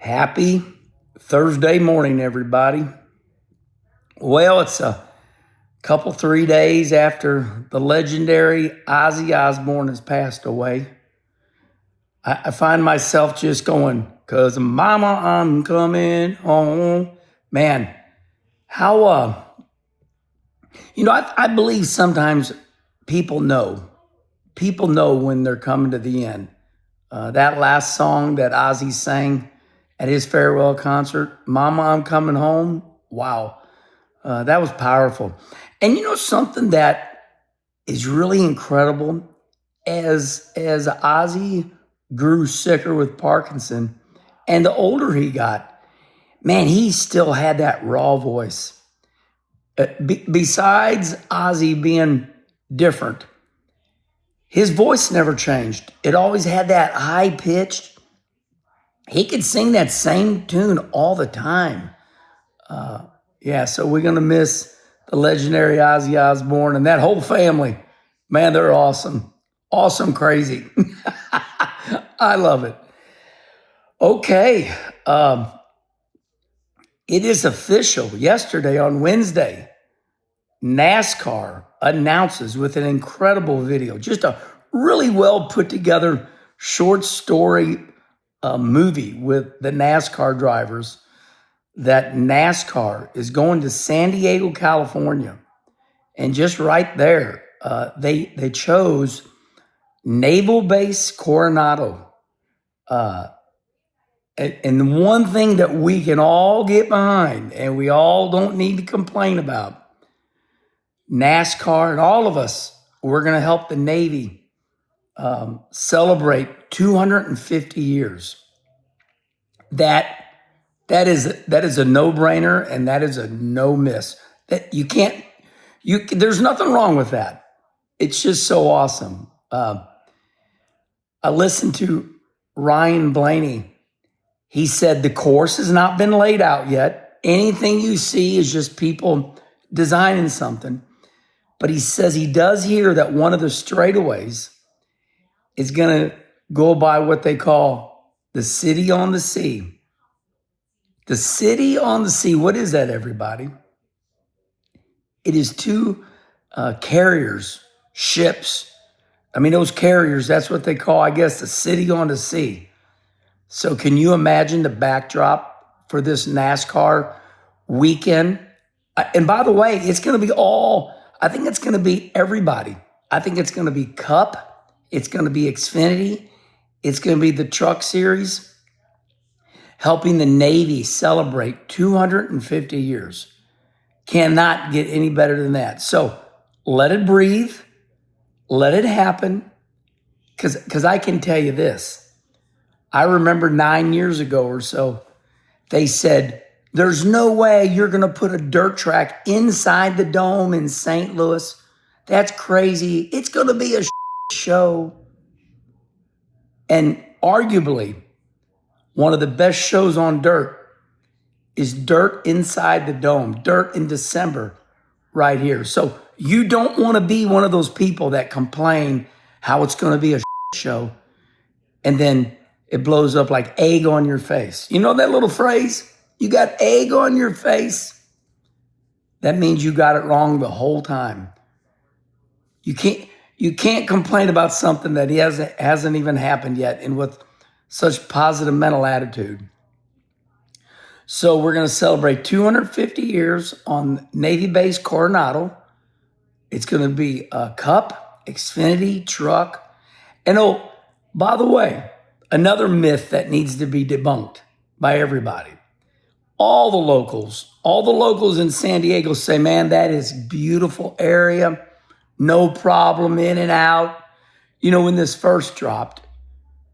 Happy Thursday morning, everybody. Well, it's a couple, 3 days after the legendary Ozzy Osbourne has passed away. I find myself just going, 'cause mama, I'm coming home. Man, how, I believe sometimes people know when they're coming to the end. That last song that Ozzy sang at his farewell concert, Mama, I'm Coming Home. Wow. That was powerful. And something that is really incredible, as Ozzy grew sicker with Parkinson and the older he got, man, he still had that raw voice. Besides Ozzy being different, his voice never changed. It always had that high pitched. He could sing that same tune all the time. So we're going to miss the legendary Ozzy Osbourne and that whole family. Man, they're awesome. Awesome, crazy. I love it. Okay. It is official. Yesterday on Wednesday, NASCAR announces with an incredible video, just a really well put together short story movie with the NASCAR drivers, that NASCAR is going to San Diego, California. And just right there, they chose Naval Base Coronado. And one thing that we can all get behind, and we all don't need to complain about, NASCAR and all of us, we're going to help the Navy celebrate 250 years. That is a no-brainer, and that is a no miss. That there's nothing wrong with that. It's just so awesome. I listened to Ryan Blaney. He said the course has not been laid out yet. Anything you see is just people designing something. But he says he does hear that one of the straightaways is going to go by what they call the City on the Sea. The City on the Sea. What is that, everybody? It is two carriers, ships. I mean, those carriers, that's what they call, I guess, the City on the Sea. So can you imagine the backdrop for this NASCAR weekend? And by the way, it's going to be I think it's going to be everybody. I think it's going to be Cup. It's going to be Xfinity. It's going to be the Truck Series, helping the Navy celebrate 250 years. Cannot get any better than that. So let it breathe. Let it happen. Because I can tell you this. I remember 9 years ago or so, they said, there's no way you're going to put a dirt track inside the dome in St. Louis. That's crazy. It's going to be a show. And arguably, one of the best shows on dirt is dirt inside the dome, dirt in December right here. So you don't want to be one of those people that complain how it's going to be a show and then it blows up like egg on your face. You know that little phrase? You got egg on your face. That means you got it wrong the whole time. You can't complain about something that hasn't even happened yet, and with such positive mental attitude. So we're going to celebrate 250 years on Navy Base Coronado. It's going to be a Cup, Xfinity, Truck. And oh, by the way, another myth that needs to be debunked by everybody. All the locals in San Diego say, man, that is a beautiful area. No problem, in and out. When this first dropped,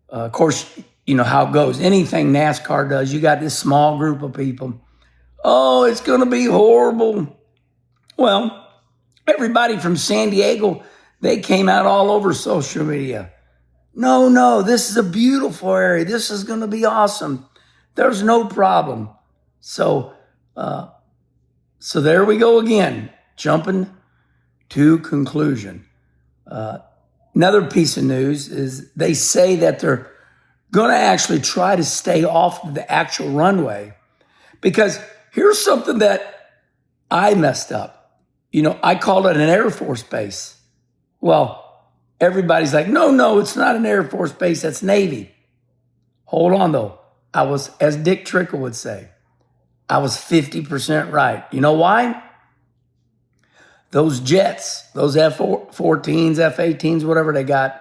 of course, you know how it goes. Anything NASCAR does, you got this small group of people. Oh, it's going to be horrible. Well, everybody from San Diego, they came out all over social media. No, this is a beautiful area. This is going to be awesome. There's no problem. So there we go again, jumping to conclusion. Another piece of news is they say that they're going to actually try to stay off of the actual runway. Because here's something that I messed up. I called it an Air Force base. Well, everybody's like, no, it's not an Air Force base, that's Navy. Hold on, though. I was, as Dick Trickle would say, I was 50% right. You know why? Those jets, those F-14s, F-18s, whatever they got,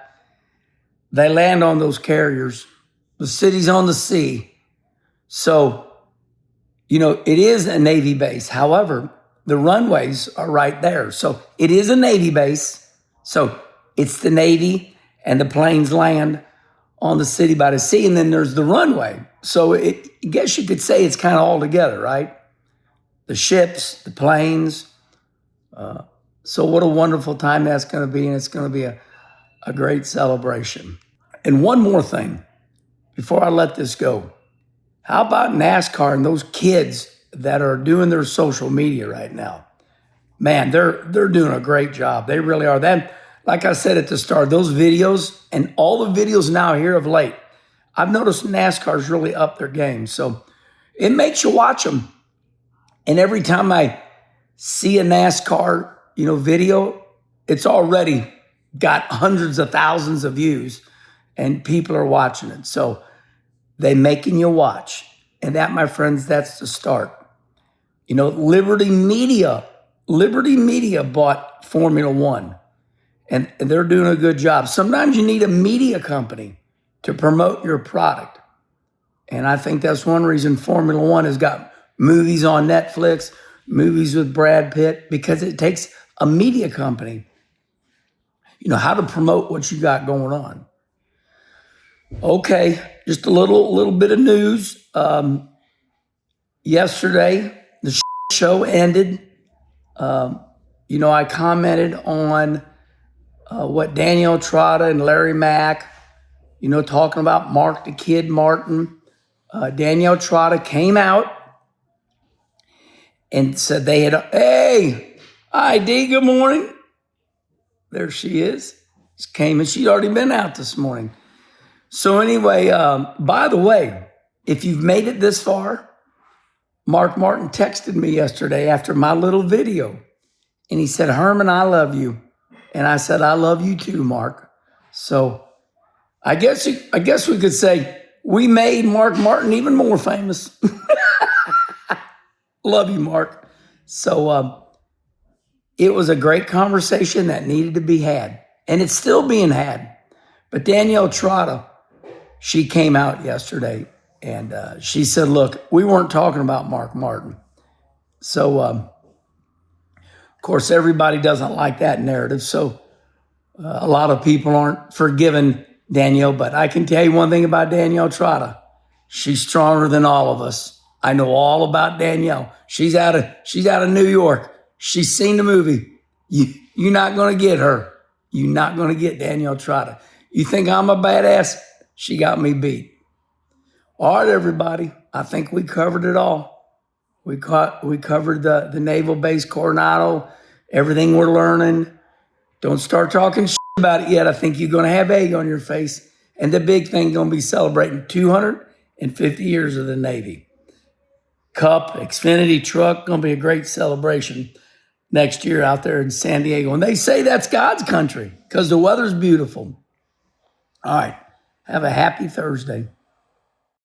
they land on those carriers. The city's on the sea. So, it is a Navy base. However, the runways are right there. So it is a Navy base. So it's the Navy and the planes land on the city by the sea. And then there's the runway. So I guess you could say it's kind of all together, right? The ships, the planes. So what a wonderful time that's going to be. And it's going to be a great celebration. And one more thing before I let this go. How about NASCAR and those kids that are doing their social media right now? Man, they're doing a great job. They really are. That, like I said at the start, those videos and all the videos now here of late, I've noticed NASCAR's really up their game. So it makes you watch them. And every time I see a NASCAR, video, it's already got hundreds of thousands of views and people are watching it. So they making you watch. And that, my friends, that's the start. Liberty Media bought Formula One. And they're doing a good job. Sometimes you need a media company to promote your product. And I think that's one reason Formula One has got movies on Netflix, movies with Brad Pitt, because it takes a media company, how to promote what you got going on. Okay, just a little bit of news. Yesterday, the show ended. I commented on what Danielle Trotta and Larry Mack, talking about Mark the Kid Martin. Danielle Trotta came out and said they had, hey, hi, Dee, good morning. There she is. She came and she'd already been out this morning. So anyway, by the way, if you've made it this far, Mark Martin texted me yesterday after my little video. And he said, Herman, I love you. And I said, I love you too, Mark. So I guess we could say we made Mark Martin even more famous. Love you, Mark. So it was a great conversation that needed to be had. And it's still being had. But Danielle Trotta, she came out yesterday and she said, look, we weren't talking about Mark Martin. So, of course, everybody doesn't like that narrative. So a lot of people aren't forgiving Danielle. But I can tell you one thing about Danielle Trotta. She's stronger than all of us. I know all about Danielle. She's out of New York. She's seen the movie. You're not going to get her. You're not going to get Danielle Trotta. You think I'm a badass? She got me beat. All right, everybody. I think we covered it all. We covered the Naval Base Coronado, everything we're learning. Don't start talking shit about it yet. I think you're going to have egg on your face. And the big thing going to be celebrating 250 years of the Navy. Cup, Xfinity truck, going to be a great celebration next year out there in San Diego. And they say that's God's country because the weather's beautiful. All right. Have a happy Thursday.